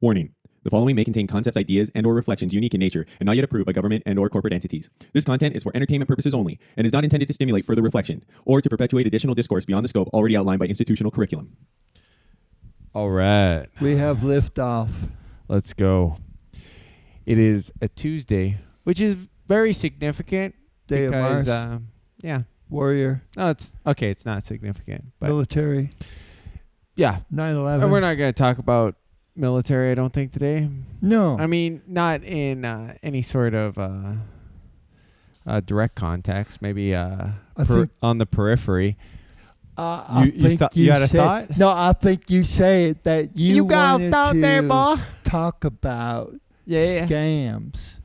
Warning. The following may contain concepts, ideas, and/or reflections unique in nature and not yet approved by government and/or corporate entities. This content is for entertainment purposes only and is not intended to stimulate further reflection or to perpetuate additional discourse beyond the scope already outlined by institutional curriculum. All right. We have liftoff. Let's go. It is a Tuesday, which is very significant. Day of because, Mars. Yeah. Warrior. No, it's okay. It's not significant. But Military. yeah. 9/11. And we're not going to talk about military, I don't think, today. No. I mean, not in any sort of direct context. Maybe I think on the periphery. I You think you had a thought? No, I think you say it that you got a wanted thought to there, boy? talk about Yeah. scams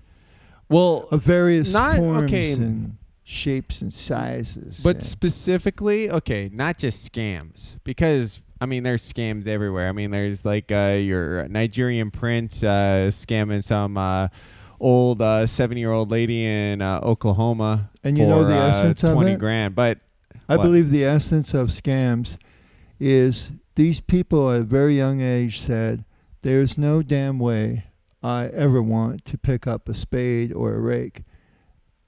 Well, of various not- forms okay. and shapes and sizes. but and- specifically, okay, not just scams, because I mean, there's scams everywhere. I mean, there's like your Nigerian prince scamming some old 70-year-old lady in Oklahoma And for you know the essence of 20 it? grand. But I what? believe the essence of scams is these people at a very young age said, there's no damn way I ever want to pick up a spade or a rake.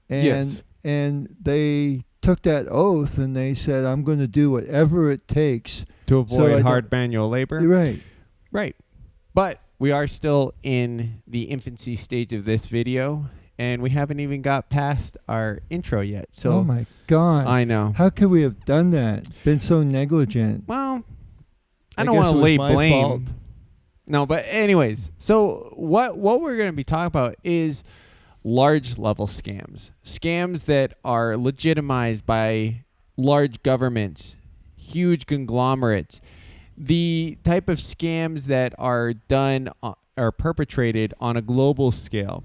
Yes. And they took that oath and they said, I'm going to do whatever it takes. to So I avoid don't- hard manual labor. You're right. Right. But we are still in the infancy stage of this video, and we haven't even got past our intro yet. So Oh my God. I know. How could we have done that? Been so negligent. Well, I I don't guess want it to was lay my blame. fault. No, but anyways, so what we're going to be talking about is large level scams. Scams that are legitimized by large governments, huge conglomerates. The type of scams that are done are perpetrated on a global scale.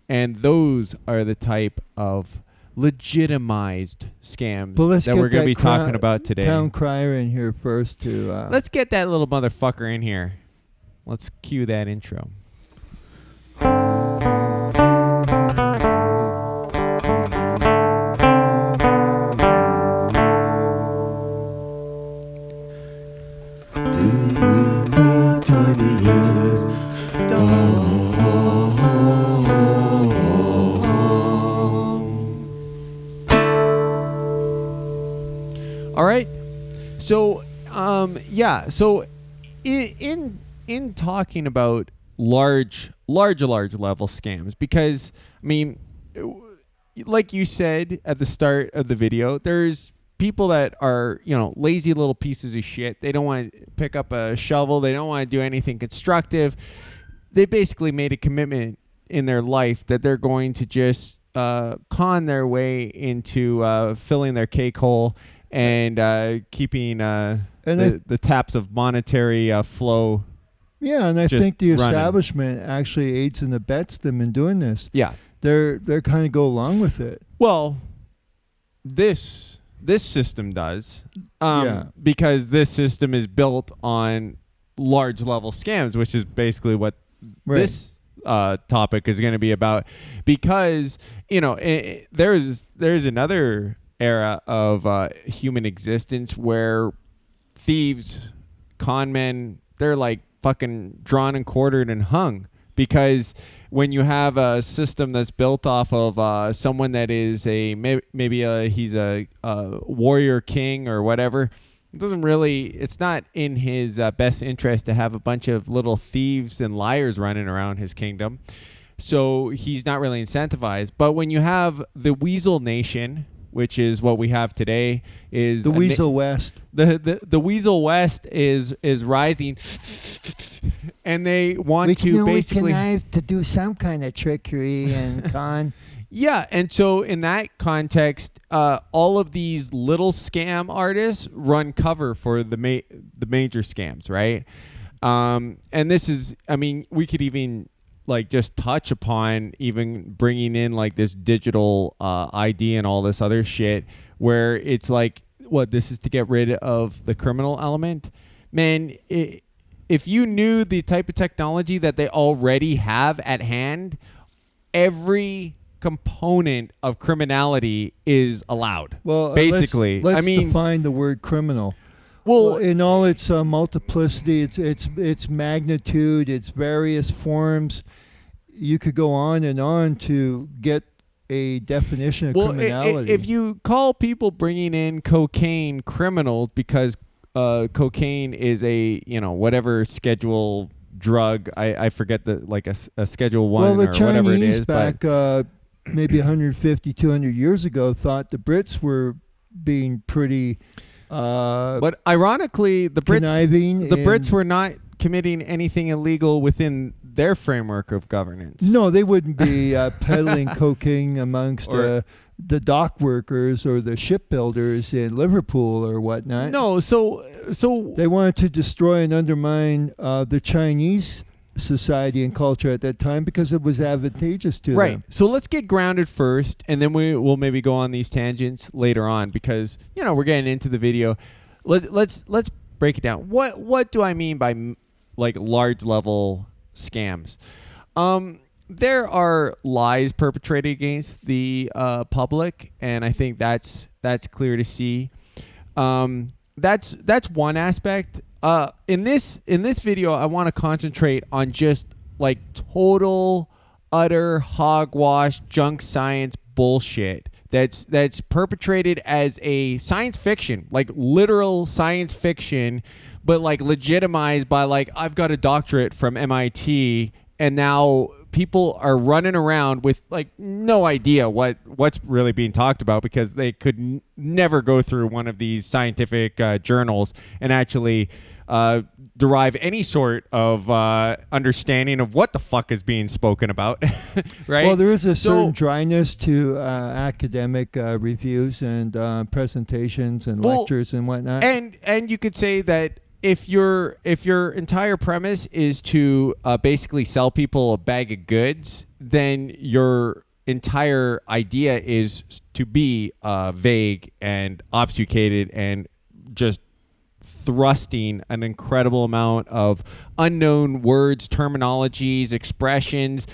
And those are the type of legitimized scams But let's that get we're going to that be talking about today. Town crier in here first to... Let's get that little motherfucker in here. Let's cue that intro. All right. So, yeah. So, in talking about large level scams, because I mean, like you said at the start of the video, there's people that are, lazy little pieces of shit. They don't want to pick up a shovel. They don't want to do anything constructive. They basically made a commitment in their life that they're going to just con their way into filling their cake hole and keeping the taps of monetary flow. Yeah, and I just think the running. establishment actually aids and abets them in doing this. Yeah. They're kind of go along with it. Well, this system does, Yeah. because this system is built on large level scams, which is basically what this topic is going to be about. Because there's another era of human existence where thieves, con men, they're like fucking drawn and quartered and hung. Because when you have a system that's built off of someone that is he's a warrior king or whatever, it's not in his best interest to have a bunch of little thieves and liars running around his kingdom. So he's not really incentivized. But when you have the Weasel Nation, which is what we have today, is The Weasel West. The Weasel West is rising, and they want to basically connive to do some kind of trickery and con. Yeah, and so in that context, all of these little scam artists run cover for the major scams, right? And this is, I mean, we could even like just touch upon even bringing in like this digital ID and all this other shit, where it's like, what, this is to get rid of the criminal element? Man, if you knew the type of technology that they already have at hand, every component of criminality is allowed. Well, basically, let's I mean, define the word criminal. Well, in all its multiplicity, its magnitude, its various forms, you could go on and on to get a definition of criminality. If you call people bringing in cocaine criminals because cocaine is a whatever schedule drug, I forget a Schedule 1 well, the or Chinese whatever it is. Back maybe 150, 200 years ago thought the Brits were being pretty. But ironically, the Brits were not committing anything illegal within their framework of governance. No, they wouldn't be peddling cocaine amongst the dock workers or the shipbuilders in Liverpool or whatnot. No, so they wanted to destroy and undermine the Chinese society and culture at that time because it was advantageous to them. Right. So let's get grounded first, and then we'll maybe go on these tangents later on because we're getting into the video. Let's break it down. What do I mean by large level scams? There are lies perpetrated against the public, and I think that's clear to see. That's one aspect. In this video, I want to concentrate on just total, utter hogwash, junk science bullshit that's perpetrated as a science fiction, literal science fiction, but legitimized by I've got a doctorate from MIT, and now people are running around with no idea what's really being talked about because they could never go through one of these scientific journals and actually derive any sort of understanding of what the fuck is being spoken about. Right? Well, there is a certain dryness to academic reviews and presentations and lectures and whatnot. And you could say that if your entire premise is to basically sell people a bag of goods, then your entire idea is to be vague and obfuscated and just thrusting an incredible amount of unknown words, terminologies, expressions,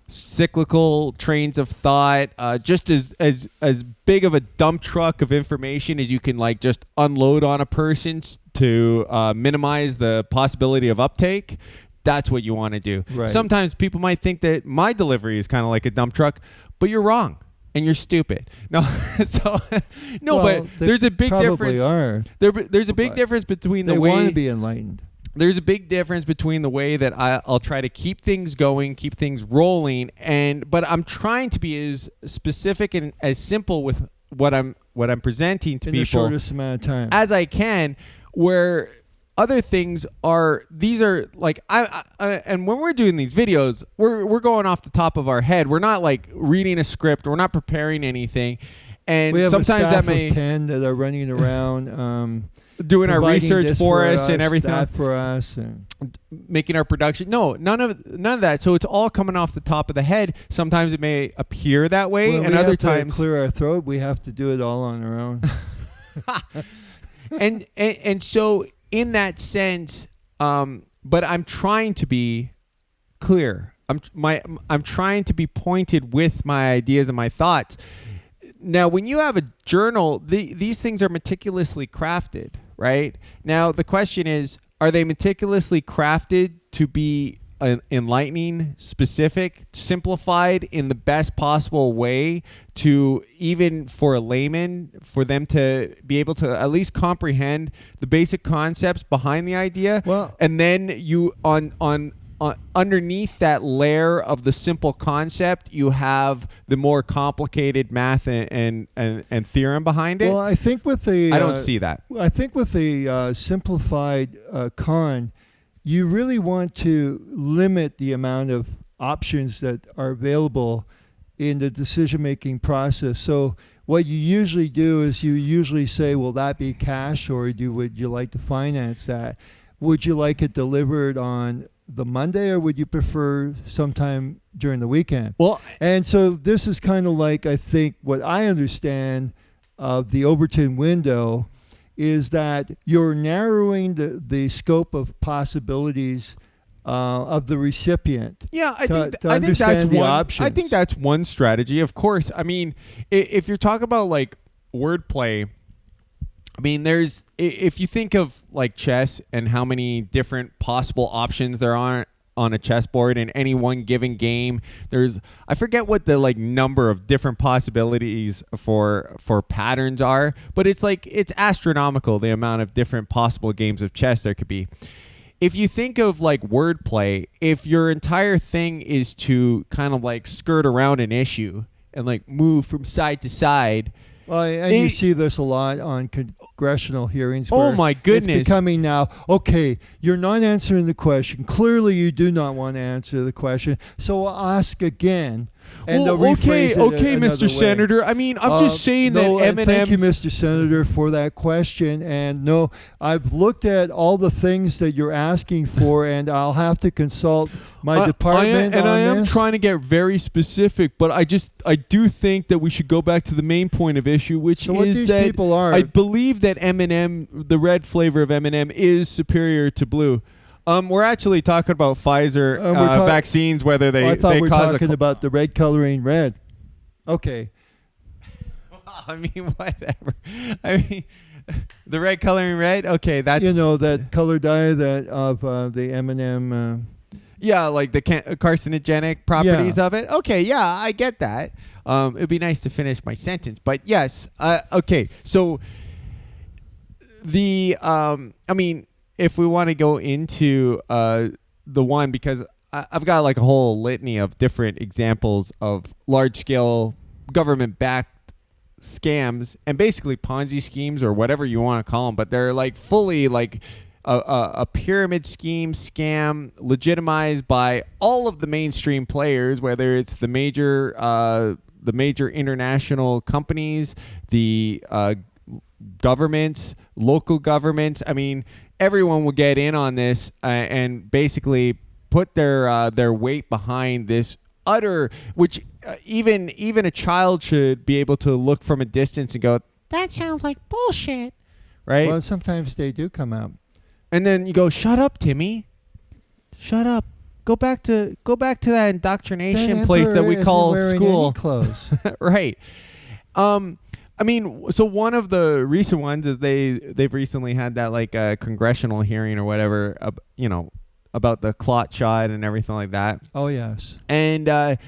cyclical trains of thought, just as big of a dump truck of information as you can just unload on a person to minimize the possibility of uptake. That's what you want to do. Right. Sometimes people might think that my delivery is kind of like a dump truck, but you're wrong and you're stupid. No, but there's a big difference. There's a big difference between the way they want to be enlightened. There's a big difference between the way that I'll try to keep things going, keep things rolling, but I'm trying to be as specific and as simple with what I'm presenting to in people the shortest amount of time as I can. Where other things are, these are and when we're doing these videos, we're going off the top of our head. We're not reading a script. We're not preparing anything. And we have sometimes a staff that may of 10 that are running around. Doing our research for us and everything, that for us, and making our production. No, none of that. So it's all coming off the top of the head. Sometimes it may appear that way, and other times to clear our throat. We have to do it all on our own. and so in that sense, but I'm trying to be clear. I'm trying to be pointed with my ideas and my thoughts. Now, when you have a journal, these things are meticulously crafted, right? Now, the question is, are they meticulously crafted to be enlightening, specific, simplified in the best possible way to, even for a layman, for them to be able to at least comprehend the basic concepts behind the idea? Well, and then you underneath that layer of the simple concept, you have the more complicated math and theorem behind it. Well, I think with the I don't see that. I think with the simplified con, you really want to limit the amount of options that are available in the decision-making process. So what you usually do is you usually say, will that be cash, or would you like to finance that? Would you like it delivered on the Monday, or would you prefer sometime during the weekend? Well, and so this is kind of I think what I understand of the Overton window is that you're narrowing the scope of possibilities of the recipient. Yeah, I think options. that's one strategy. Of course, I mean, if you're talking about wordplay, I mean, if you think of like chess and how many different possible options there are on a chessboard in any one given game, I forget what the like number of different possibilities for patterns are, but it's astronomical the amount of different possible games of chess there could be. If you think of like wordplay, if your entire thing is to kind of like skirt around an issue and like move from side to side. Well, and you see this a lot on congressional hearings. Oh my goodness! It's becoming now. Okay, you're not answering the question. Clearly, you do not want to answer the question. So I'll ask again. And okay, Mr. Senator. I mean, I'm just saying that M&M. Thank you, Mr. Senator, for that question. And no, I've looked at all the things that you're asking for, and I'll have to consult my department. I am trying to get very specific, but I do think that we should go back to the main point of issue, which is that people I believe that M&M, the red flavor of M&M, is superior to blue. We're actually talking about Pfizer vaccines, whether they I thought they we were cause talking about the red coloring red. Okay. I mean, whatever. I mean, the red coloring red. Okay, that's that color dye of the M&M. Yeah, like the carcinogenic properties of it. Okay, yeah, I get that. It'd be nice to finish my sentence, but yes. Okay, so I mean, if we want to go into the one, because I've got like a whole litany of different examples of large-scale government-backed scams and basically Ponzi schemes or whatever you want to call them, but they're like fully like a pyramid scam legitimized by all of the mainstream players, whether it's the major international companies, the governments, local governments. I mean, everyone will get in on this and basically put their weight behind this utter, which even a child should be able to look from a distance and go, that sounds like bullshit, right? Well, sometimes they do come out. And then you go, shut up, Timmy. Shut up. Go back to that indoctrination place that we call school. Clothes. Right. I mean, so one of the recent ones is they've recently had that like congressional hearing or whatever, about the clot shot and everything like that. Oh yes. And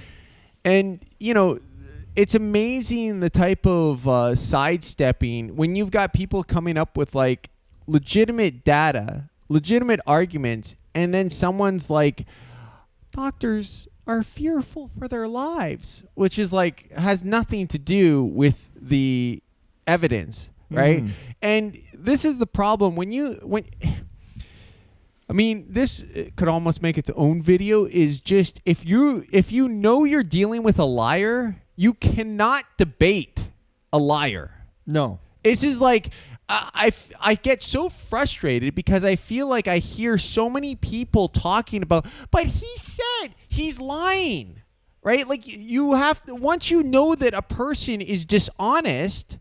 it's amazing the type of sidestepping when you've got people coming up with like legitimate data, legitimate arguments, and then someone's like, doctors are fearful for their lives, which is like has nothing to do with the evidence, right? And this is the problem I mean, this could almost make its own video, is just if you know you're dealing with a liar, you cannot debate a liar. No. It's just like I get so frustrated because I feel like I hear so many people talking about, but he said he's lying, right? Like you have to, once you know that a person is dishonest,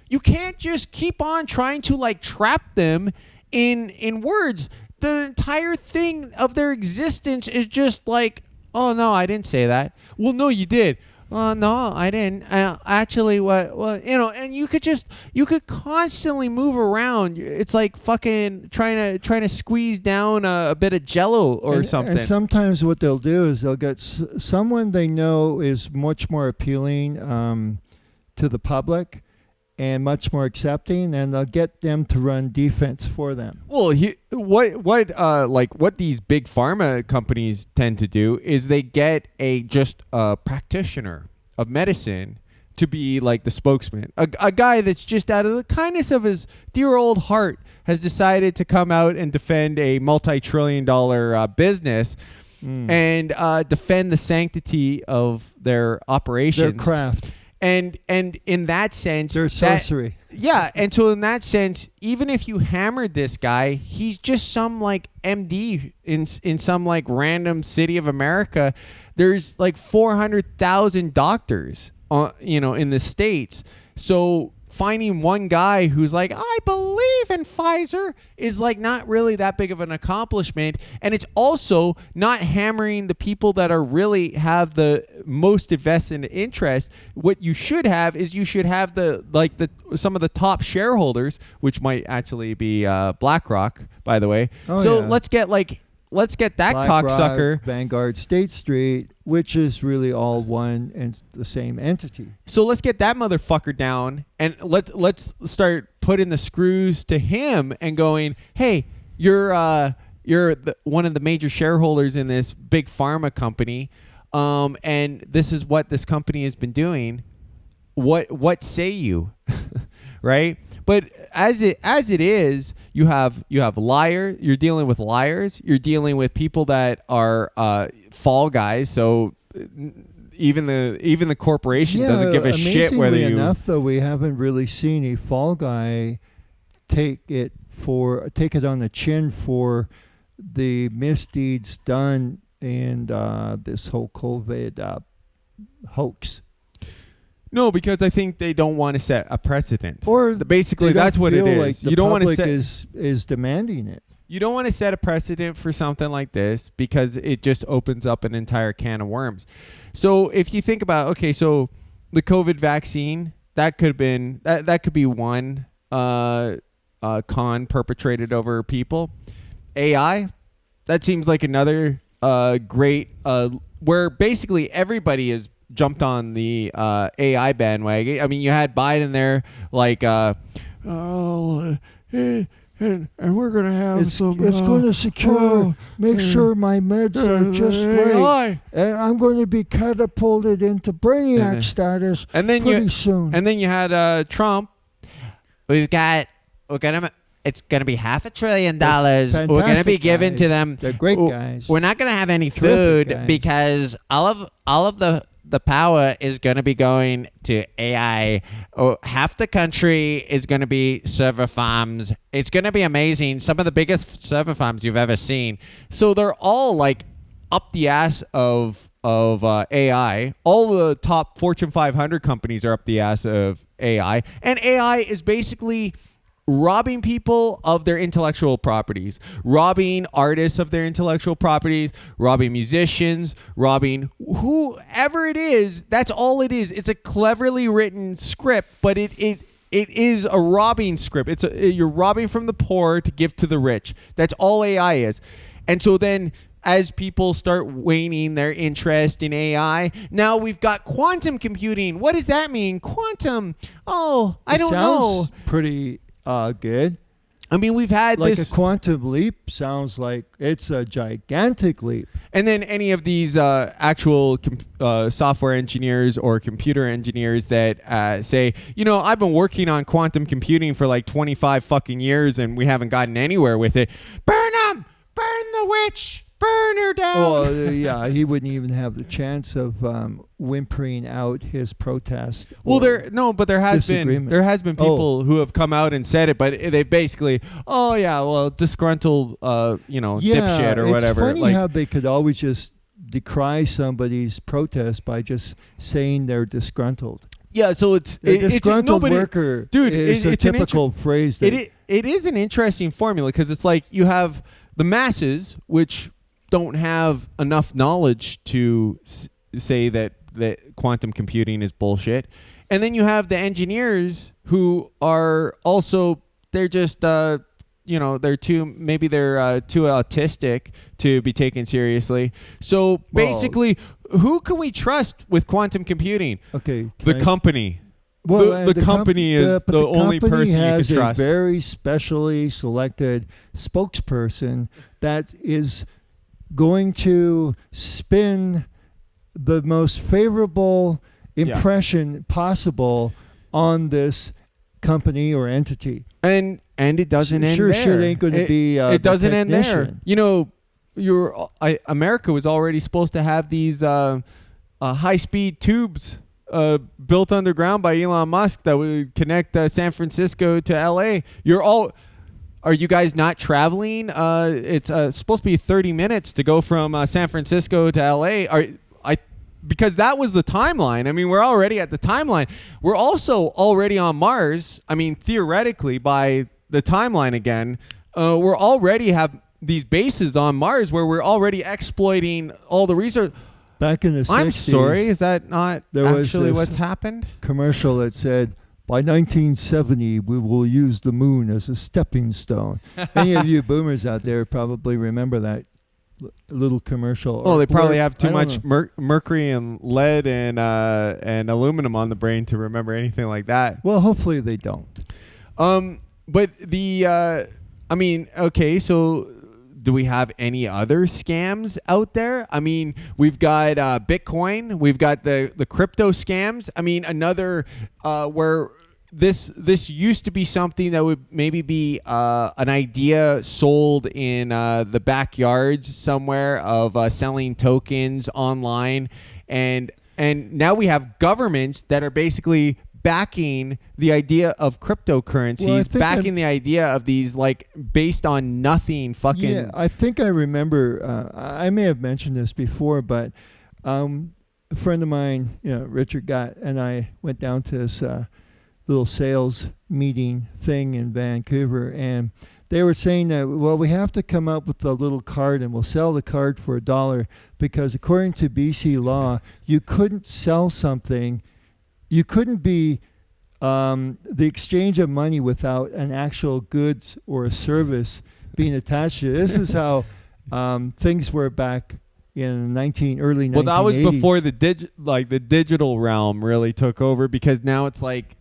you can't just keep on trying to like trap them in words. The entire thing of their existence is just like, oh no, I didn't say that. Well, no, you did. No, I didn't. Actually, and you could constantly move around. It's like fucking trying to squeeze down a bit of Jello or something. And sometimes what they'll do is they'll get someone they know is much more appealing to the public and much more accepting, and they'll get them to run defense for them. Well, what these big pharma companies tend to do is they get a practitioner of medicine to be like the spokesman, a guy that's just out of the kindness of his dear old heart has decided to come out and defend a multi-trillion-dollar business and defend the sanctity of their operations, their craft. And in that sense, their sorcery. And so in that sense, even if you hammered this guy, he's just some like MD in some like random city of America. There's like 400,000 doctors, in the States. So finding one guy who's like, I believe in Pfizer is like not really that big of an accomplishment. And it's also not hammering the people that are really have the most invested interest. What you should have is you should have some of the top shareholders, which might actually be BlackRock, by the way. Let's get that cocksucker. Vanguard, State Street, which is really all one and the same entity. So let's get that motherfucker down, and let's start putting the screws to him and going, hey, you're one of the major shareholders in this big pharma company, and this is what this company has been doing. What say you? Right? But as it is, you have liar. You're dealing with liars. You're dealing with people that are fall guys. So even the corporation doesn't give a shit whether you. Enough though, we haven't really seen a fall guy take it on the chin for the misdeeds done in this whole COVID hoax. No, because I think they don't want to set a precedent. Or basically, that's what it is. Like you don't want to set is demanding it. You don't want to set a precedent for something like this because it just opens up an entire can of worms. So if you think about, okay, so the COVID vaccine, that could be one con perpetrated over people. AI, that seems like another great where basically everybody is jumped on the AI bandwagon. I mean, you had Biden there, like, and we're gonna have it's going to secure, make sure my meds are just right, and I'm going to be catapulted into brainiac status pretty soon. And then you had Trump. It's gonna be $500 billion. Fantastic we're gonna be given guys. to them. They're great guys. We're not gonna have any Terrific food guys. because all of the power is going to be going to AI. Half the country is going to be server farms. It's going to be amazing. Some of the biggest server farms you've ever seen. So they're all like up the ass of AI. All the top Fortune 500 companies are up the ass of AI. And AI is basically robbing people of their intellectual properties, robbing artists of their intellectual properties, robbing musicians, robbing whoever it is. That's all it is. It's a cleverly written script, but it is a robbing script. You're robbing from the poor to give to the rich. That's all AI is. And so then as people start waning their interest in AI, now we've got quantum computing. What does that mean? Quantum. Oh, I don't know. Pretty good. I mean, we've had like this a quantum leap. Sounds like it's a gigantic leap. And then any of these actual software engineers or computer engineers that say, I've been working on quantum computing for like 25 fucking years and we haven't gotten anywhere with it. Burn them! Burn the witch! Burn her down! Well, yeah, he wouldn't even have the chance of whimpering out his protest. Well, there has been people who have come out and said it, but they basically, disgruntled, dipshit or whatever. It's funny how they could always just decry somebody's protest by just saying they're disgruntled. Yeah, so it's disgruntled worker. Dude, it's a typical phrase. It is an interesting formula because it's like you have the masses, which don't have enough knowledge to say that quantum computing is bullshit. And then you have the engineers who are also, they're just, they're too autistic to be taken seriously. So basically, who can we trust with quantum computing? Okay. The company. Well, the company is the only person you can trust. A very specially selected spokesperson that is going to spin the most favorable impression possible on this company or entity. And it doesn't end there. Shit ain't going to be it doesn't end there. America was already supposed to have these high-speed tubes built underground by Elon Musk that would connect San Francisco to LA. Are you guys not traveling? It's supposed to be 30 minutes to go from San Francisco to LA. because that was the timeline. I mean, we're already at the timeline. We're also already on Mars. I mean, theoretically, by the timeline again, we're already have these bases on Mars where we're already exploiting all the research. Back in the 60s. I'm sorry, is that not actually what's happened? Commercial that said, by 1970, we will use the moon as a stepping stone. Any of you boomers out there probably remember that little commercial. Well, they probably have too much mercury and lead and aluminum on the brain to remember anything like that. Well, hopefully they don't. But I mean, okay, so do we have any other scams out there? I mean, we've got Bitcoin, we've got the crypto scams. I mean, another where this used to be something that would maybe be an idea sold in the backyards somewhere of selling tokens online, and now we have governments that are basically backing the idea of cryptocurrencies, backing the idea of these like based on nothing fucking. Yeah, I think I remember. I may have mentioned this before, but a friend of mine, Richard Gott, and I went down to this little sales meeting thing in Vancouver, and they were saying that, well, we have to come up with a little card and we'll sell the card for $1 because according to BC law, you couldn't sell something. You couldn't be the exchange of money without an actual goods or a service being attached to it. This is how things were back in early 1980s. Well, that was before the digital realm really took over, because now it's like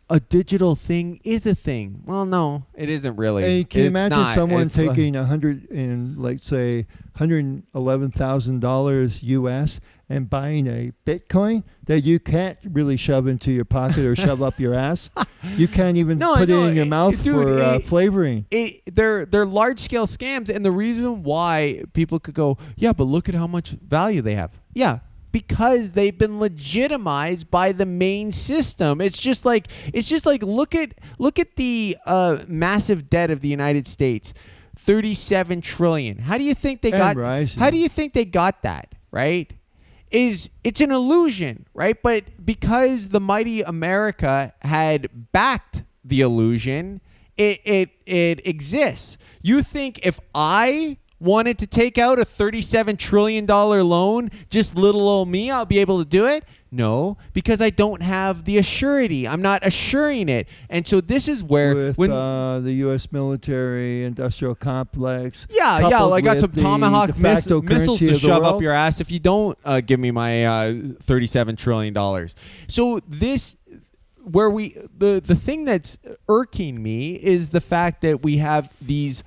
a digital thing is a thing. Well, no, it isn't really. Hey, can you imagine someone taking $111,000 US and buying a Bitcoin that you can't really shove into your pocket or shove up your ass? You can't even put it in your mouth for flavoring. They're large scale scams, and the reason why people could go, yeah, but look at how much value they have. Yeah. Because they've been legitimized by the main system. It's just like look at the massive debt of the United States, $37 trillion. How do you think they got? Rising. How do you think they got that? Right? It's an illusion, right? But because the mighty America had backed the illusion, it exists. You think if I wanted to take out a $37 trillion loan, just little old me, I'll be able to do it? No, because I don't have the assurity. I'm not assuring it. And so this is where when the U.S. military industrial complex. Yeah, like I got some Tomahawk missiles to shove up your ass if you don't give me my $37 trillion. So this, where the thing that's irking me is the fact that we have these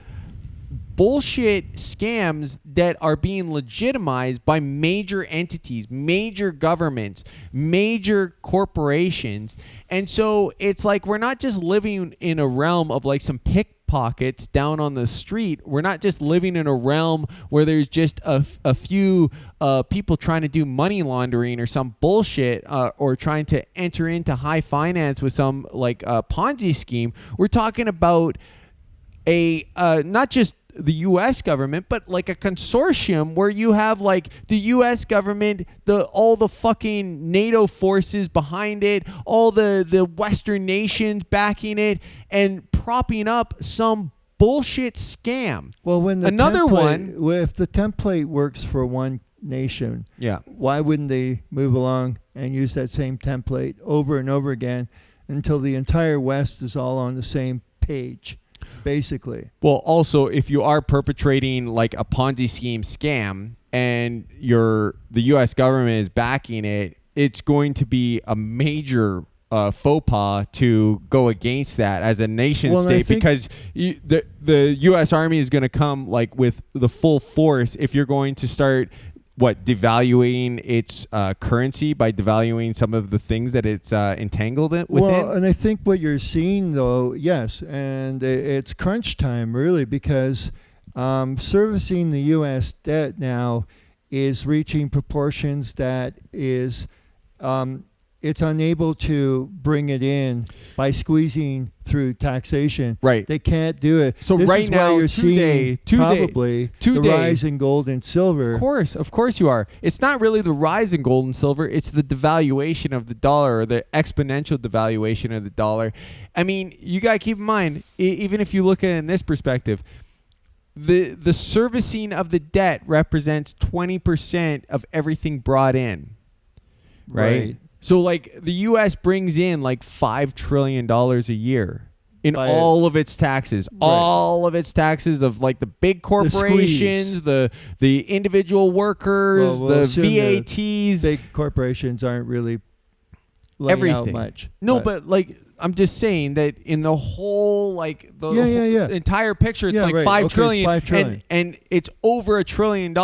bullshit scams that are being legitimized by major entities, major governments, major corporations. And so it's like we're not just living in a realm of like some pickpockets down on the street. We're not just living in a realm where there's just a few people trying to do money laundering or some bullshit or trying to enter into high finance with some like Ponzi scheme. We're talking about not just the U.S. government, but like a consortium where you have like the U.S. government, all the fucking NATO forces behind it, all the Western nations backing it and propping up some bullshit scam. Well, when if the template works for one nation, why wouldn't they move along and use that same template over and over again until the entire West is all on the same page? Basically. Well, also, if you are perpetrating like a Ponzi scheme scam and the U.S. government is backing it, it's going to be a major faux pas to go against that as a nation state, because the U.S. Army is going to come like with the full force if you're going to start devaluing its currency by devaluing some of the things that it's entangled within. Well, and I think what you're seeing, though, yes, and it's crunch time, really, because servicing the U.S. debt now is reaching proportions that is it's unable to bring it in by squeezing through taxation. Right. They can't do it. So this right is now, why you're seeing probably the rise in gold and silver. Of course you are. It's not really the rise in gold and silver. It's the devaluation of the dollar, or the exponential devaluation of the dollar. I mean, you got to keep in mind, even if you look at it in this perspective, the servicing of the debt represents 20% of everything brought in. Right? So, like, the U.S. brings in like $5 trillion a year in all of its taxes. Right. All of its taxes of, like, the big corporations, the individual workers, the VATs. Big corporations aren't really laying out much. No, but, like, I'm just saying that in the whole, like, the entire picture, it's like $5 trillion. $5 trillion. And it's over $1 trillion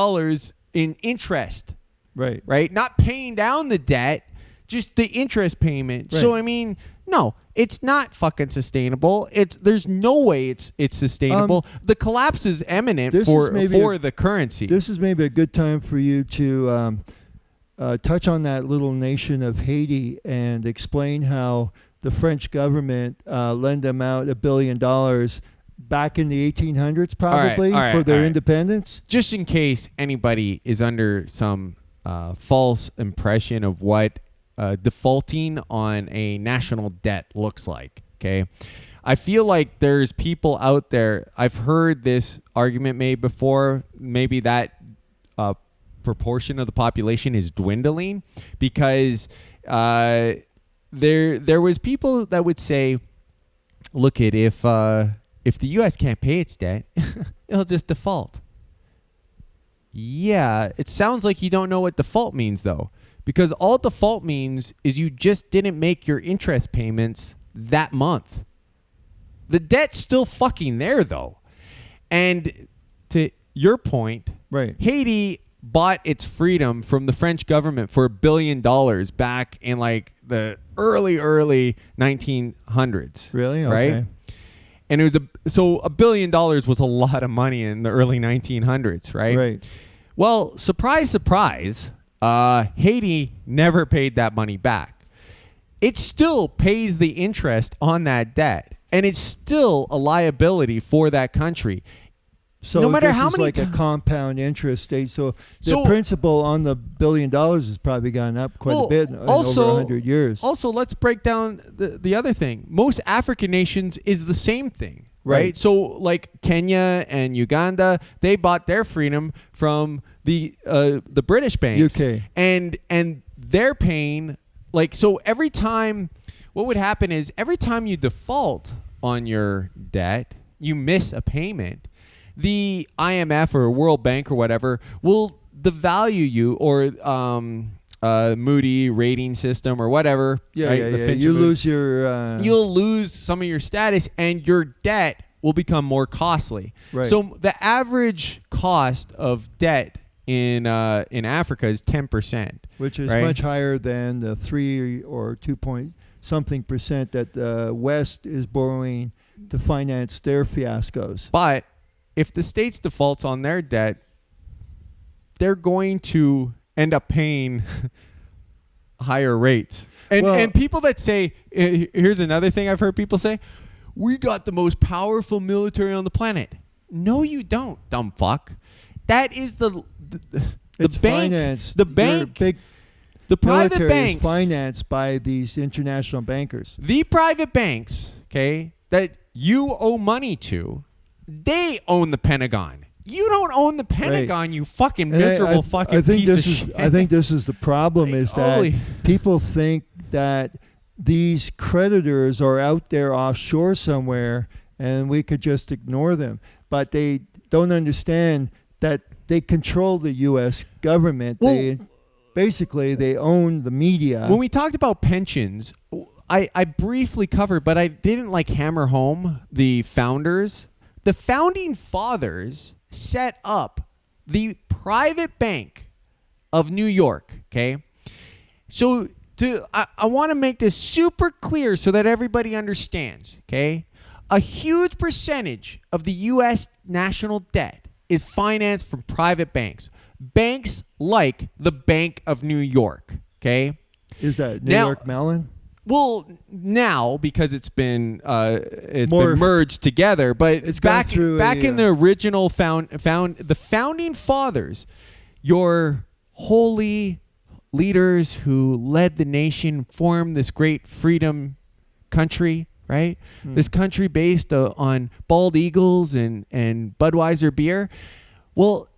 in interest. Right. Not paying down the debt, just the interest payment. Right. So, I mean, no, it's not fucking sustainable. There's no way it's sustainable. The collapse is imminent for the currency. This is maybe a good time for you to touch on that little nation of Haiti and explain how the French government lent them out $1 billion back in the 1800s, probably, for their independence. Just in case anybody is under some false impression of what defaulting on a national debt looks like. Okay, I feel like there's people out there. I've heard this argument made before. Maybe that proportion of the population is dwindling because there was people that would say, look, if the U.S. can't pay its debt, it'll just default. Yeah, it sounds like you don't know what default means, though, because all default means is you just didn't make your interest payments that month. The debt's still fucking there, though. And to your point, Haiti bought its freedom from the French government for $1 billion back in like the early 1900s. Really? Right? Okay. And it was $1 billion was a lot of money in the early 1900s, right? Right. Well, surprise, surprise, Haiti never paid that money back. It still pays the interest on that debt, and it's still a liability for that country. So no matter this how is many like a compound interest state. So the principal on the $1 billion has probably gone up quite a bit in over 100 years. Also, let's break down the other thing. Most African nations is the same thing, right? So like Kenya and Uganda, they bought their freedom from the British banks. UK. And they're paying, like, so every time, what would happen is every time you default on your debt, you miss a payment, the IMF or World Bank or whatever will devalue you, or Moody rating system or whatever. You lose your... You'll lose some of your status, and your debt will become more costly. Right. So the average cost of debt in Africa is 10%. Which is much higher than the 3 or 2 point something percent that the West is borrowing to finance their fiascos. But if the states defaults on their debt, they're going to end up paying higher rates. And people that say, here's another thing I've heard people say, we got the most powerful military on the planet. No, you don't, dumb fuck. That is the it's bank. Financed. The bank. The private banks is financed by these international bankers. The private banks, okay, that you owe money to, they own the Pentagon. You don't own the Pentagon, you fucking miserable piece of shit. I think this is the problem, is that people think that these creditors are out there offshore somewhere and we could just ignore them. But they don't understand that they control the U.S. government. They own the media. When we talked about pensions, I briefly covered, but I didn't hammer home the founders. The founding fathers set up the private bank of New York, okay? So I want to make this super clear so that everybody understands, okay? A huge percentage of the U.S. national debt is financed from private banks. Banks like the Bank of New York, okay? Is that New Now- York Mellon? Well, now because it's been More- merged together, but It's gone back through back a, in the original the founding fathers, your holy leaders who led the nation, formed this great freedom country, right? This country based on bald eagles and Budweiser beer. Well,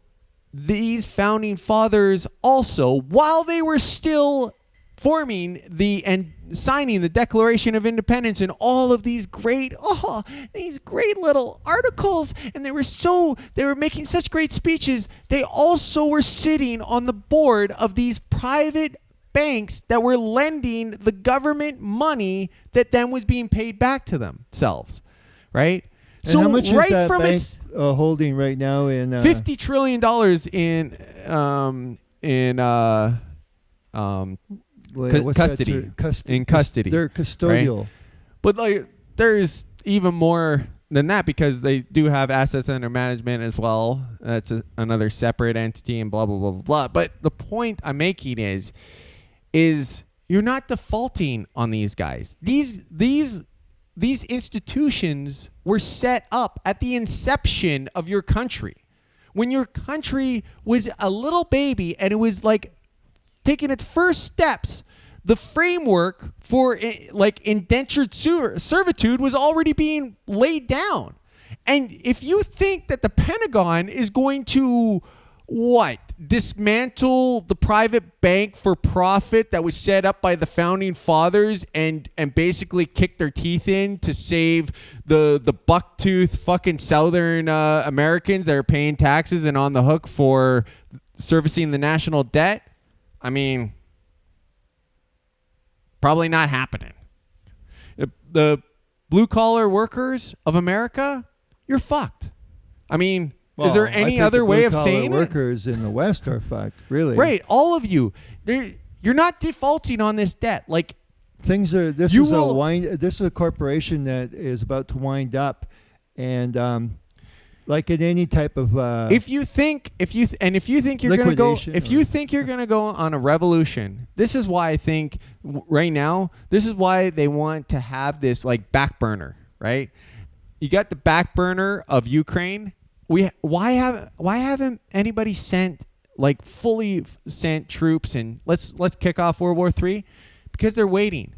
these founding fathers also, while they were still forming and signing the Declaration of Independence and all of these great little articles, and they were making such great speeches, they also were sitting on the board of these private banks that were lending the government money that then was being paid back to themselves, right? And So how much right is that from bank its holding right now in $50 trillion what's that custody. term? In custody, They're custodial. But like, there's even more than that because they do have assets under management as well. That's another separate entity and blah blah blah blah blah. But the point I'm making is you're not defaulting on these guys. These institutions were set up at the inception of your country, when your country was a little baby and it was like taking its first steps. The framework for like indentured servitude was already being laid down. And if you think that the Pentagon is going to dismantle the private bank for profit that was set up by the founding fathers and basically kick their teeth in to save the bucktooth fucking Southern Americans that are paying taxes and on the hook for servicing the national debt, I mean, probably not happening. The blue-collar workers of America, you're fucked. I mean, is there any other way of saying it? Workers in the West are fucked, really. Right, all of you. You're not defaulting on this debt. Like, things are. This is a corporation that is about to wind up, and like in any type of if you think you're gonna go, you're gonna go on a revolution, this is why I think right now, this is why they want to have this like back burner, right? You got the back burner of Ukraine. Why haven't anybody fully sent troops and let's kick off World War III? Because they're waiting.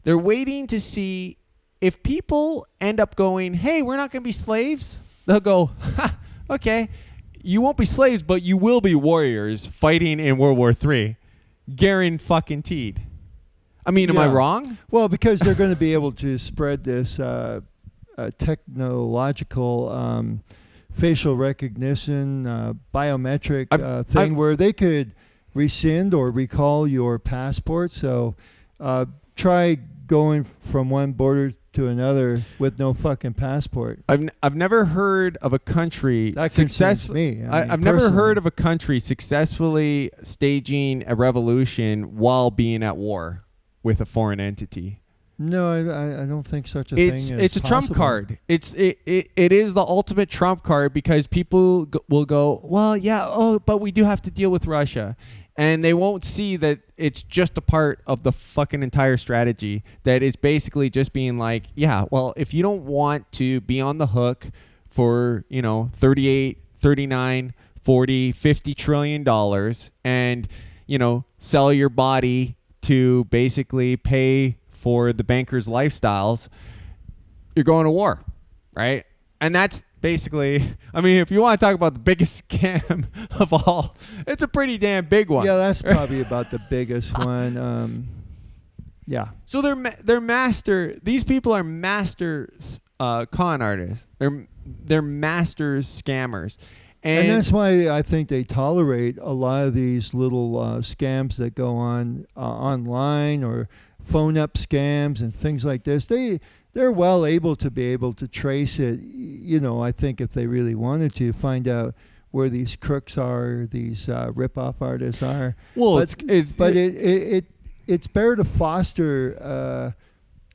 They're waiting to see if people end up going, hey, we're not going to be slaves. They'll go, ha, okay, you won't be slaves, but you will be warriors fighting in World War III. Guaranteed. I mean, am I wrong? Well, because they're going to be able to spread this technological facial recognition, biometric thing where they could rescind or recall your passport. So try going from one border to another with no fucking passport. I've never heard of a country successfully. I've never heard of a country successfully staging a revolution while being at war with a foreign entity. No, I don't think such a thing is It's a trump possible. card. It is the ultimate trump card because people will go, well, yeah, but we do have to deal with Russia. And they won't see that it's just a part of the fucking entire strategy that is basically just being like, yeah, well, if you don't want to be on the hook for, 38, 39, 40, 50 trillion dollars and, sell your body to basically pay for the bankers' lifestyles, you're going to war, right? And that's basically, I mean, if you want to talk about the biggest scam of all, it's a pretty damn big one. Yeah, that's probably about the biggest one. Yeah. So they're master. These people are master con artists. They're master scammers, and that's why I think they tolerate a lot of these little scams that go on online or phone up scams and things like this. They're well able to trace it, I think if they really wanted to find out where these crooks are, these rip-off artists are. Well, it's better to foster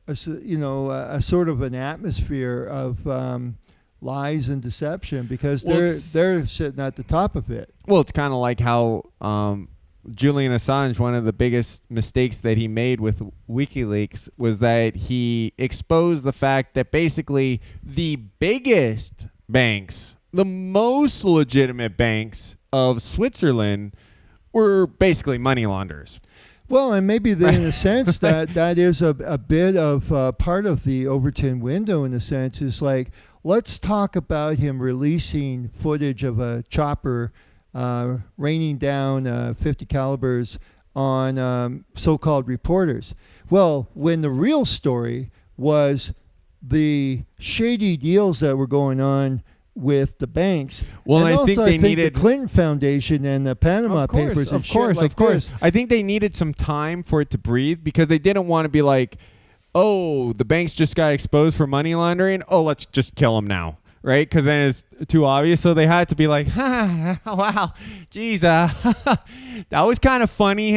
a sort of an atmosphere of lies and deception because they're sitting at the top of it. Well, it's kind of like how Julian Assange, one of the biggest mistakes that he made with WikiLeaks was that he exposed the fact that basically the biggest banks, the most legitimate banks of Switzerland, were basically money launderers. Well, and maybe in a sense that is a bit of part of the Overton window. In a sense, is like, let's talk about him releasing footage of a chopper raining down 50 calibers on so-called reporters. Well, when the real story was the shady deals that were going on with the banks. Well, and I also, think the Clinton Foundation and the Panama Papers. Of course. I think they needed some time for it to breathe because they didn't want to be like, oh, the banks just got exposed for money laundering. Oh, let's just kill them now. Right? Because then it's too obvious. So they had to be like, wow, geez, that was kind of funny.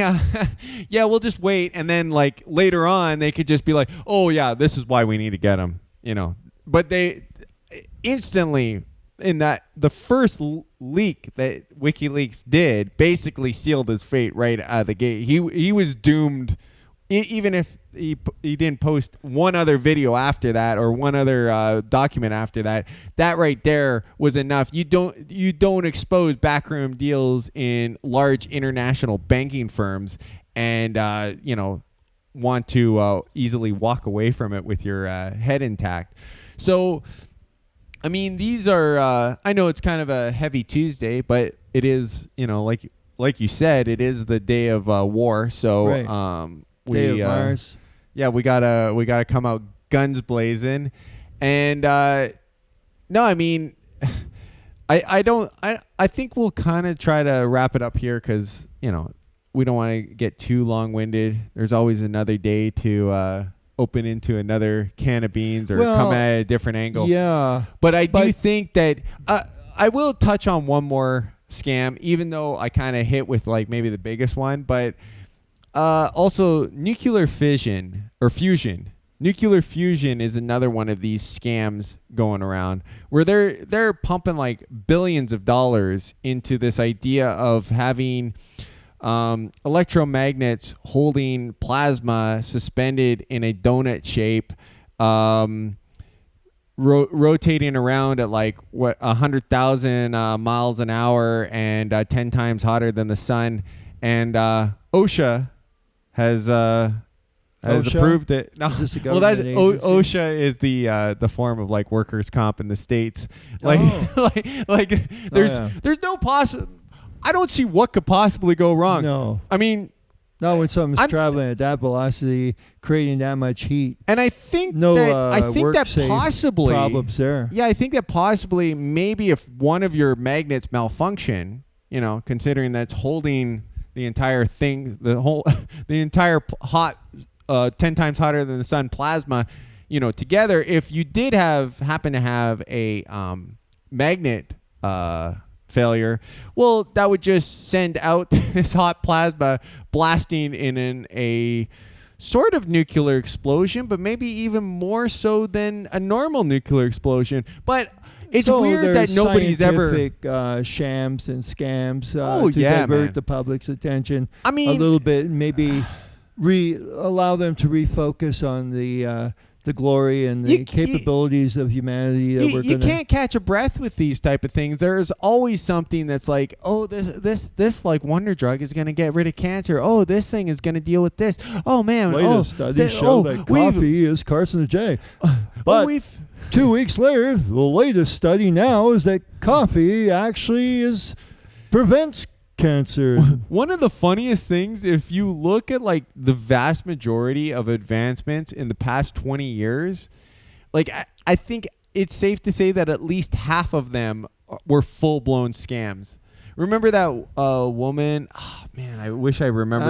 Yeah, we'll just wait. And then like later on, they could just be like, oh, yeah, this is why we need to get them. But they instantly, in that the first leak that WikiLeaks did, basically sealed his fate right out of the gate. He was doomed, even if he didn't post one other video after that or one other document after that. That right there was enough. You don't expose backroom deals in large international banking firms and want to easily walk away from it with your head intact. So, I mean, these are, I know it's kind of a heavy Tuesday, but it is, like you said, it is the day of war. So, right. Day of Mars. Yeah, we gotta come out guns blazing. And, no, I mean, I think we'll kind of try to wrap it up here because, we don't want to get too long-winded. There's always another day to, open into another can of beans or come at a different angle. Yeah. But I do think that I will touch on one more scam, even though I kind of hit with like maybe the biggest one, but also nuclear fission or fusion. Nuclear fusion is another one of these scams going around where they're pumping like billions of dollars into this idea of having electromagnets holding plasma suspended in a donut shape, rotating around at like 100,000 miles an hour and 10 times hotter than the sun. And OSHA has approved it. No, OSHA is the form of like workers' comp in the States. Like, there's no possible. I don't see what could possibly go wrong. No. I mean, not when something's traveling at that velocity, creating that much heat. And I think that possibly problems there. Yeah, I think that possibly maybe if one of your magnets malfunction, considering that's holding the entire thing, the entire hot 10 times hotter than the sun plasma, together, if you did happen to have a magnet failure, well, that would just send out this hot plasma blasting in a sort of nuclear explosion, but maybe even more so than a normal nuclear explosion. But it's weird that nobody's ever shams and scams to divert the public's attention. I mean, a little bit, maybe allow them to refocus on the glory and the capabilities of humanity. You can't catch a breath with these type of things. There's always something that's like, oh, this like wonder drug is going to get rid of cancer. Oh, this thing is going to deal with this. Oh man, latest studies show that coffee is carcinogenic. But 2 weeks later, the latest study now is that coffee actually prevents cancer. One of the funniest things, if you look at like the vast majority of advancements in the past 20 years, like I think it's safe to say that at least half of them were full-blown scams. Remember that woman? Oh, man, I wish I rememreded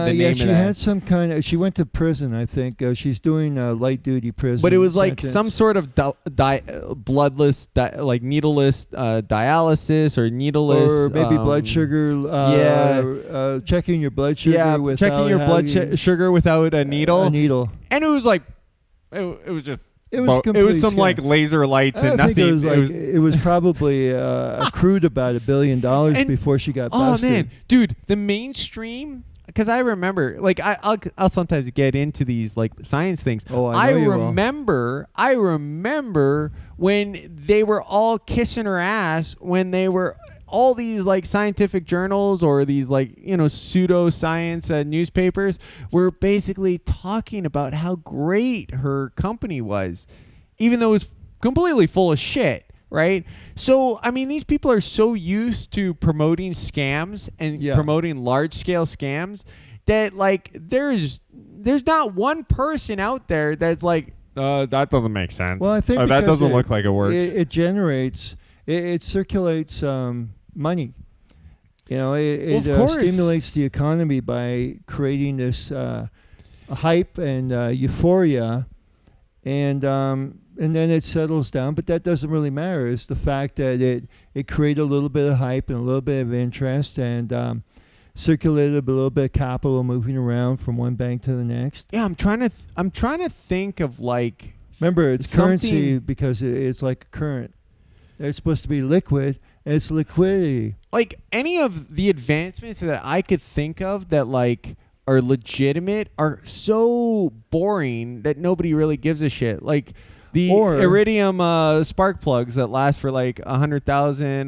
the name of that. She had some kind of. She went to prison, I think. She's doing light duty prison. But it was like some sort of bloodless, like needleless dialysis or needleless, or maybe blood sugar. Checking your blood sugar sugar without a needle. A needle. And it was like, it was just It was It complete was some scam. like laser lights and I think nothing. it was probably accrued about $1 billion And- before she got Oh busted. man, dude, the mainstream. Because I remember, like, I'll sometimes get into these like science things. Oh, I know you will. I remember when they were all kissing her ass when they were all these like scientific journals or these like pseudoscience newspapers were basically talking about how great her company was, even though it was completely full of shit. Right. So, I mean, these people are so used to promoting scams and promoting large scale scams that like there's not one person out there that's like, that doesn't make sense. Well, I think or that because doesn't look like it works. It generates, it circulates money. It of course. stimulates the economy by creating this hype and euphoria, and then it settles down. But that doesn't really matter. It's the fact that it created a little bit of hype and a little bit of interest and circulated a little bit of capital moving around from one bank to the next. Yeah, I'm trying to think of like. Remember, it's currency something- because it's like a current. It's supposed to be liquid. It's liquidity. Like any of the advancements that I could think of that like are legitimate are so boring that nobody really gives a shit. Like the iridium spark plugs that last for like 100,000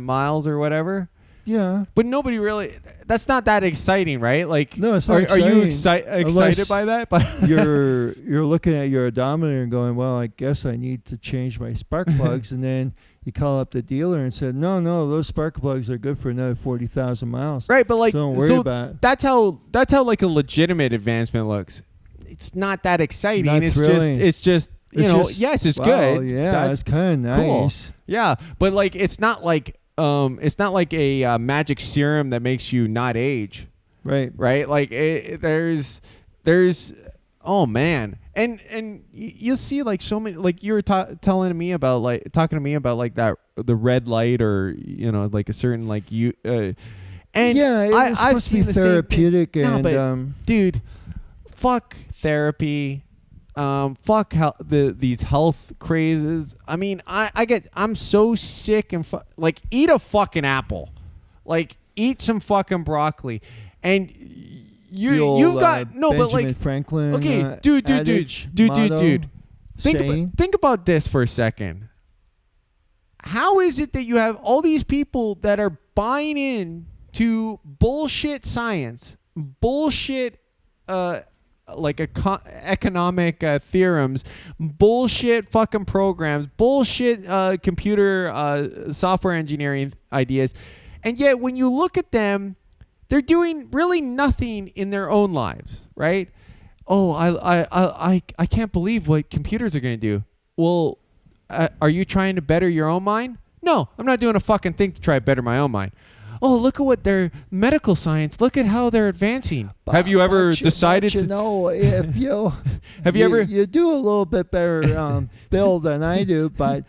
miles or whatever. Yeah. But nobody really. That's not that exciting, right? Like, No, it's not Are you exciting. excited by that? you're looking at your odometer and going, well, I guess I need to change my spark plugs, and then you call up the dealer and said, no, those spark plugs are good for another 40,000 miles. Right, but like, so don't worry about it. That's how like a legitimate advancement looks. It's not that exciting. Not thrilling. It's just yes, it's good. Yeah, That's it's kind of cool. nice. Yeah, but like it's not like a magic serum that makes you not age. Right. Like there's oh man, and you'll see like so many, like you were talking to me about like that the red light or like a certain like and yeah, it's I've supposed to be seen the same thing. therapeutic and but, dude, fuck therapy. Fuck these health crazes. I mean, I'm so sick and like eat a fucking apple, like eat some fucking broccoli, and you've got no, Benjamin but like Franklin. Okay, dude. Think about this for a second. How is it that you have all these people that are buying in to bullshit science, bullshit like economic theorems, bullshit fucking programs, bullshit computer software engineering ideas, and yet when you look at them, they're doing really nothing in their own lives, right? Oh, I can't believe what computers are going to do. Well, are you trying to better your own mind? No, I'm not doing a fucking thing to try to better my own mind. Oh, look at what their medical science. Look at how they're advancing. Have you ever decided to? If you have you ever? You do a little bit better Bill than I do, but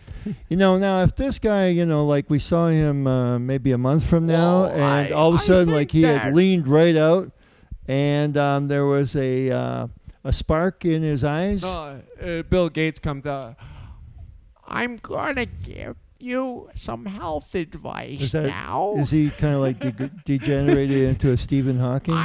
now if this guy, like we saw him maybe a month from now, and all of a sudden like he had leaned right out, and there was a spark in his eyes. Bill Gates comes out. I'm gonna give you some health advice now. Is he kind of like degenerated into a Stephen Hawking?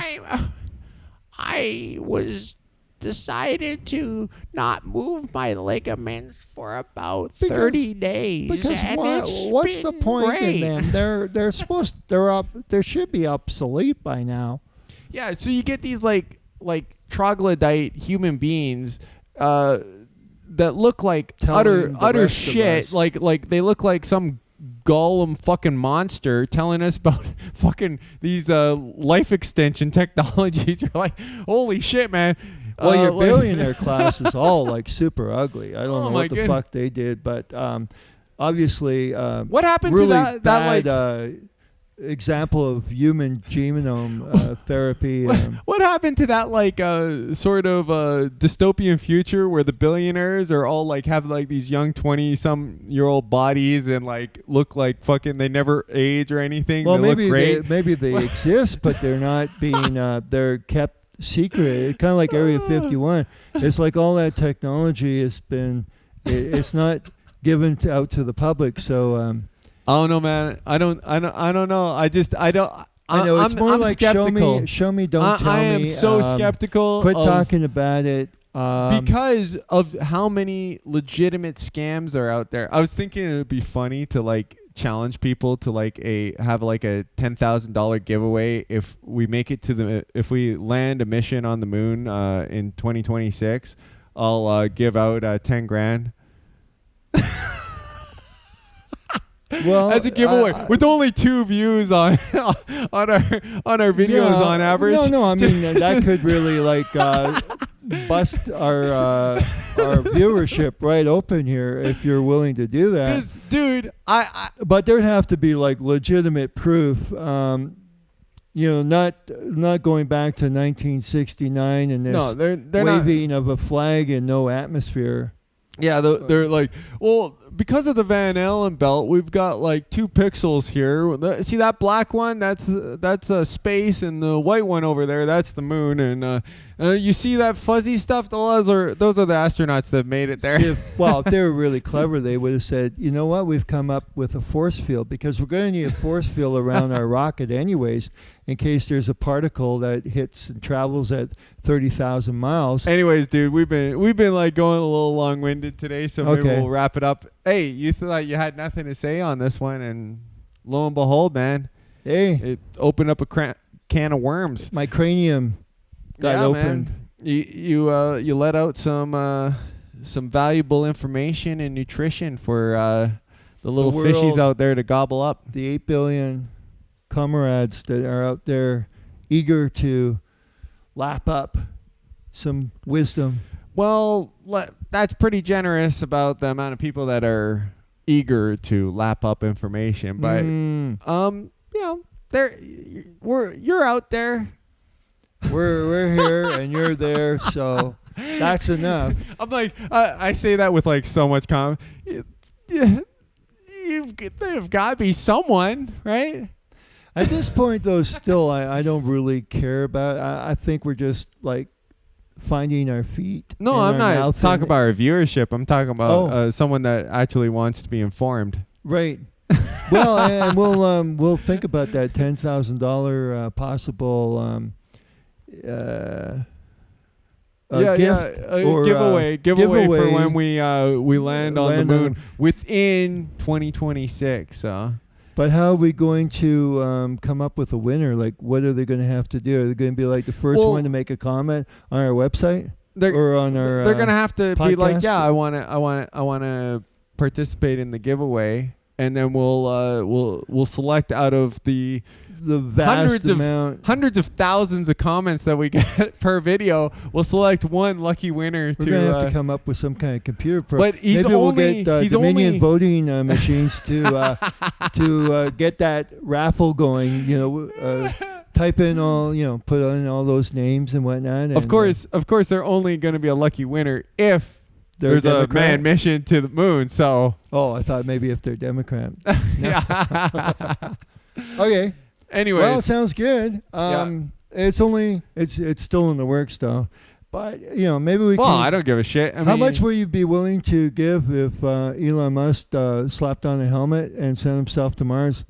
I was decided to not move my ligaments for about 30 days. Because and what's the point great. in them? They should be obsolete by now. Yeah, so you get these like troglodyte human beings that look like utter shit. Like they look like some Gollum fucking monster telling us about fucking these life extension technologies. You're like, holy shit, man. Well, your billionaire class is all like super ugly. I don't know what the fuck they did, but obviously, what happened really to that bad example of human genome therapy. What happened to that sort of dystopian future where the billionaires are all like have like these young 20-some-year-old bodies and like look like fucking they never age or anything? Well, they look great. maybe they exist, but they're not being they're kept secret. Kind of like Area 51. It's like all that technology has been. It's not given out to the public. So I don't know, man. I don't know. I know it's more I'm like skeptical. show me, don't tell me. I am so skeptical. Quit talking about it. Because of how many legitimate scams are out there. I was thinking it would be funny to like challenge people to like have like a $10,000 giveaway if we make it to if we land a mission on the moon in 2026. I'll give out 10 grand. Well, as a giveaway with only 2 views on our videos on average. No, I mean that could really like bust our viewership right open here if you're willing to do that. Dude, but there'd have to be like legitimate proof. Not going back to 1969 and this they're waving not, of a flag and no atmosphere. Yeah, they're like, well, because of the Van Allen belt, we've got like 2 pixels here. See that black one? That's space, and the white one over there, that's the moon. And you see that fuzzy stuff? Those are the astronauts that made it there. If they were really clever, they would have said, you know what? We've come up with a force field because we're going to need a force field around our rocket anyways, in case there's a particle that hits and travels at 30,000 miles. Anyways, dude, we've been like going a little long-winded today, so maybe we'll wrap it up. Hey, you thought you had nothing to say on this one, and lo and behold, man, it opened up a can of worms. My cranium got opened. Man. You let out some valuable information and nutrition for the little fishies out there to gobble up. The 8 billion comrades that are out there eager to lap up some wisdom. Well, that's pretty generous about the amount of people that are eager to lap up information. But you're out there. We're here and you're there, so that's enough. I'm like, I say that with like so much there've got to be someone, right? At this point, though, still, I don't really care about it. I think we're just like finding our feet. No, I'm not talking about our viewership. I'm talking about someone that actually wants to be informed. Right. Well, and we'll think about that $10,000 possible giveaway for when we land on the moon within 2026. But how are we going to come up with a winner? Like, what are they going to have to do? Are they going to be like the first one to make a comment on our website or on our? They're going to have to podcast? be like, yeah, I want to participate in the giveaway, and then we'll select out of the vast hundreds of thousands of comments that we get per video. We'll select one lucky winner. We're gonna have to come up with some kind of computer program. But maybe we'll get Dominion voting machines to get that raffle going. Type in put in all those names and whatnot. And, of course, they're only going to be a lucky winner if there's a manned mission to the moon. So. Oh, I thought maybe if they're Democrat. Yeah. Okay. Anyways. Well, it sounds good. It's still in the works though. But maybe we can. Well, I don't give a shit. How much will you be willing to give if Elon Musk slapped on a helmet and sent himself to Mars?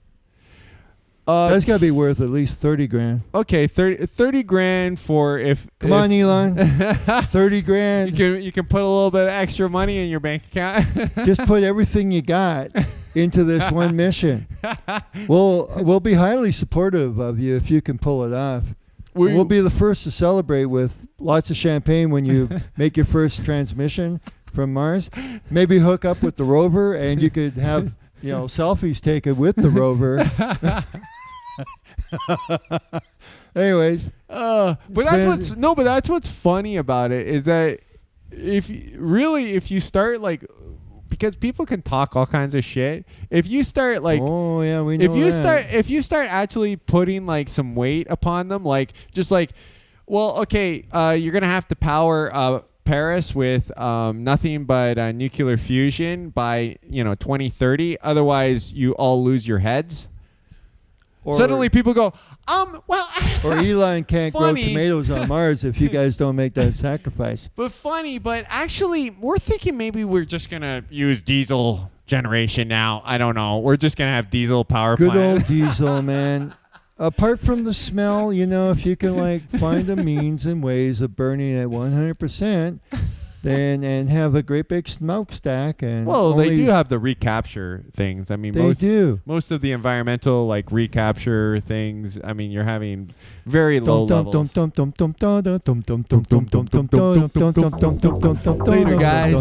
That's got to be worth at least 30 grand. Okay, 30 grand for if. Come on, Elon. 30 grand. You can put a little bit of extra money in your bank account. Just put everything you got into this one mission. We'll be highly supportive of you if you can pull it off. We'll be the first to celebrate with lots of champagne when you make your first transmission from Mars. Maybe hook up with the rover and you could have selfies taken with the rover. Anyways, but that's what's funny about it is that if you start like, because people can talk all kinds of shit. If you start like, we know if you start actually putting like some weight upon them, like just like, well, okay, you're gonna have to power Paris with nothing but nuclear fusion by 2030. Otherwise, you all lose your heads. Suddenly, people go, Well, Or Elon can't grow Funny. tomatoes on Mars if you guys don't make that sacrifice. but actually, we're thinking maybe we're just gonna use diesel generation now. I don't know. We're just gonna have diesel power Good plant. old diesel, man. Apart from the smell, if you can like find a means and ways of burning at 100%, then and have a great big smokestack and Well, they only- do have the recapture things. I mean, They do. most of the environmental like recapture things. I mean, you're having very low levels. Later, guys.